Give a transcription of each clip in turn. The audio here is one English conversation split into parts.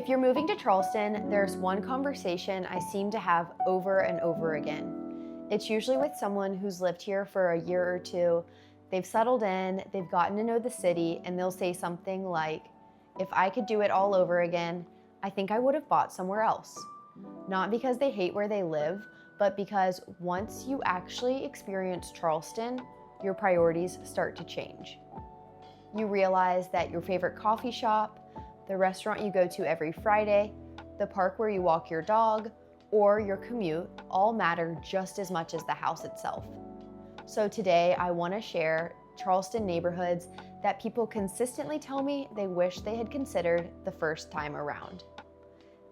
If you're moving to Charleston, there's one conversation I seem to have over and over again. It's usually with someone who's lived here for a year or two. They've settled in, they've gotten to know the city, and they'll say something like, "If I could do it all over again, I think I would have bought somewhere else." Not because they hate where they live, but because once you actually experience Charleston, your priorities start to change. You realize that your favorite coffee shop, the restaurant you go to every Friday, the park where you walk your dog, or your commute all matter just as much as the house itself. So today I want to share Charleston neighborhoods that people consistently tell me they wish they had considered the first time around.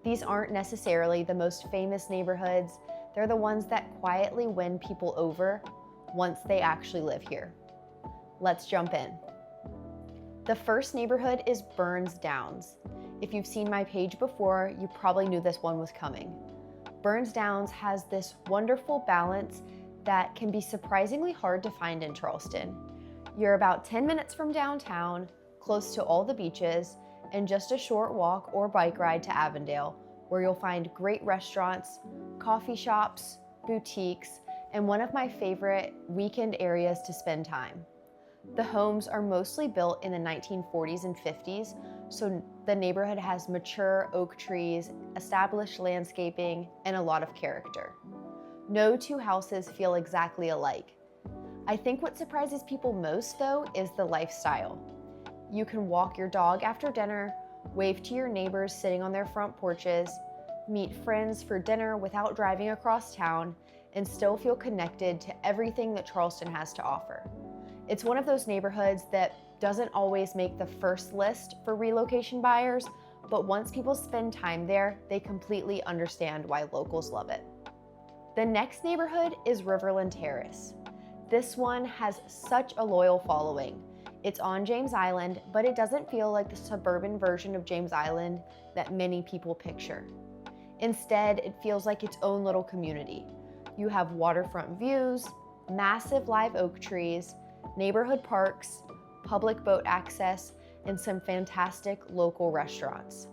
These aren't necessarily the most famous neighborhoods, they're the ones that quietly win people over once they actually live here. Let's jump in. The first neighborhood is Burns Downs. If you've seen my page before, you probably knew this one was coming. Burns Downs has this wonderful balance that can be surprisingly hard to find in Charleston. You're about 10 minutes from downtown, close to all the beaches, and just a short walk or bike ride to Avondale, where you'll find great restaurants, coffee shops, boutiques, and one of my favorite weekend areas to spend time. The homes are mostly built in the 1940s and 50s, so the neighborhood has mature oak trees, established landscaping, and a lot of character. No two houses feel exactly alike. I think what surprises people most, though, is the lifestyle. You can walk your dog after dinner, wave to your neighbors sitting on their front porches, meet friends for dinner without driving across town, and still feel connected to everything that Charleston has to offer. It's one of those neighborhoods that doesn't always make the first list for relocation buyers, but once people spend time there, they completely understand why locals love it. The next neighborhood is Riverland Terrace. This one has such a loyal following. It's on James Island, but it doesn't feel like the suburban version of James Island that many people picture. Instead, it feels like its own little community. You have waterfront views, massive live oak trees, neighborhood parks, public boat access, and some fantastic local restaurants.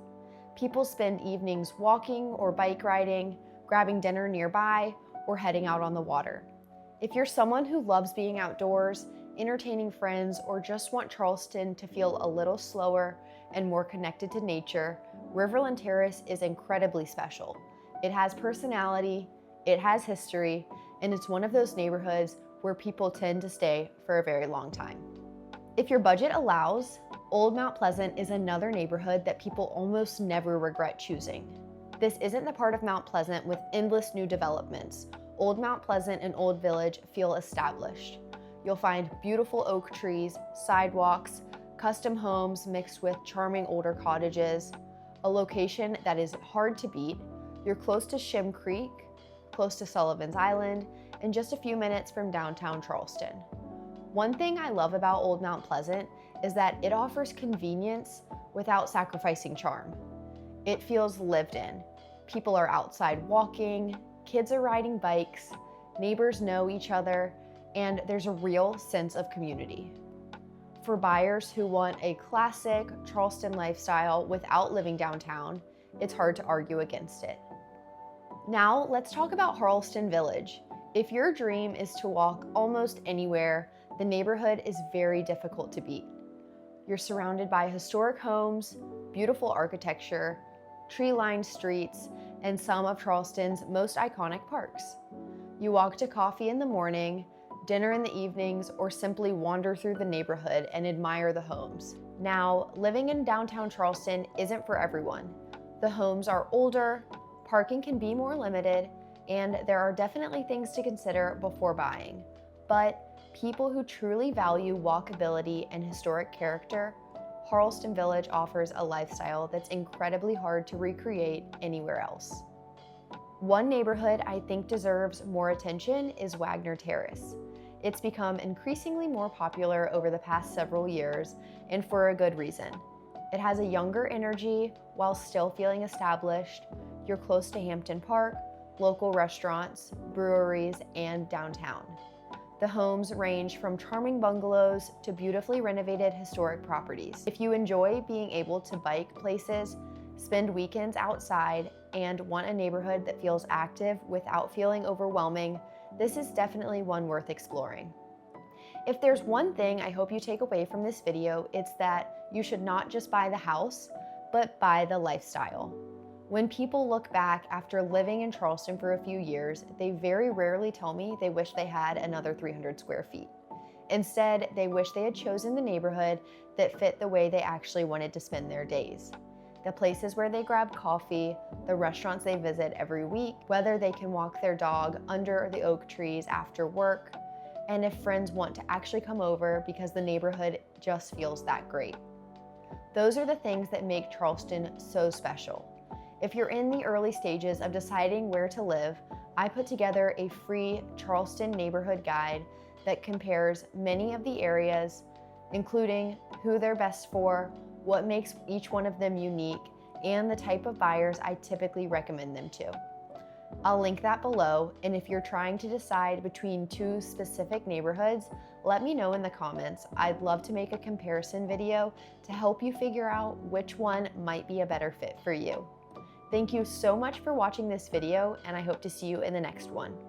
People spend evenings walking or bike riding, grabbing dinner nearby, or heading out on the water. If you're someone who loves being outdoors, entertaining friends, or just want Charleston to feel a little slower and more connected to nature, Riverland Terrace is incredibly special. It has personality, it has history, and it's one of those neighborhoods where people tend to stay for a very long time. If your budget allows, Old Mount Pleasant is another neighborhood that people almost never regret choosing. This isn't the part of Mount Pleasant with endless new developments. Old Mount Pleasant and Old Village feel established. You'll find beautiful oak trees, sidewalks, custom homes mixed with charming older cottages, a location that is hard to beat. You're close to Shim Creek, close to Sullivan's Island, and just a few minutes from downtown Charleston. One thing I love about Old Mount Pleasant is that it offers convenience without sacrificing charm. It feels lived in. People are outside walking, kids are riding bikes, neighbors know each other, and there's a real sense of community. For buyers who want a classic Charleston lifestyle without living downtown, it's hard to argue against it. Now let's talk about Charleston Village. If your dream is to walk almost anywhere, the neighborhood is very difficult to beat. You're surrounded by historic homes, beautiful architecture, tree-lined streets, and some of Charleston's most iconic parks. You walk to coffee in the morning, dinner in the evenings, or simply wander through the neighborhood and admire the homes. Now, living in downtown Charleston isn't for everyone. The homes are older, parking can be more limited, and there are definitely things to consider before buying. But people who truly value walkability and historic character, Charleston Village offers a lifestyle that's incredibly hard to recreate anywhere else. One neighborhood I think deserves more attention is Wagner Terrace. It's become increasingly more popular over the past several years, and for a good reason. It has a younger energy while still feeling established. You're close to Hampton Park, local restaurants, breweries, and downtown. The homes range from charming bungalows to beautifully renovated historic properties. If you enjoy being able to bike places, spend weekends outside, and want a neighborhood that feels active without feeling overwhelming, this is definitely one worth exploring. If there's one thing I hope you take away from this video, it's that you should not just buy the house, but buy the lifestyle. When people look back after living in Charleston for a few years, they very rarely tell me they wish they had another 300 square feet. Instead, they wish they had chosen the neighborhood that fit the way they actually wanted to spend their days. The places where they grab coffee, the restaurants they visit every week, whether they can walk their dog under the oak trees after work, and if friends want to actually come over because the neighborhood just feels that great. Those are the things that make Charleston so special. If you're in the early stages of deciding where to live, I put together a free Charleston neighborhood guide that compares many of the areas, including who they're best for, what makes each one of them unique, and the type of buyers I typically recommend them to. I'll link that below, and if you're trying to decide between two specific neighborhoods, let me know in the comments. I'd love to make a comparison video to help you figure out which one might be a better fit for you. Thank you so much for watching this video, and I hope to see you in the next one.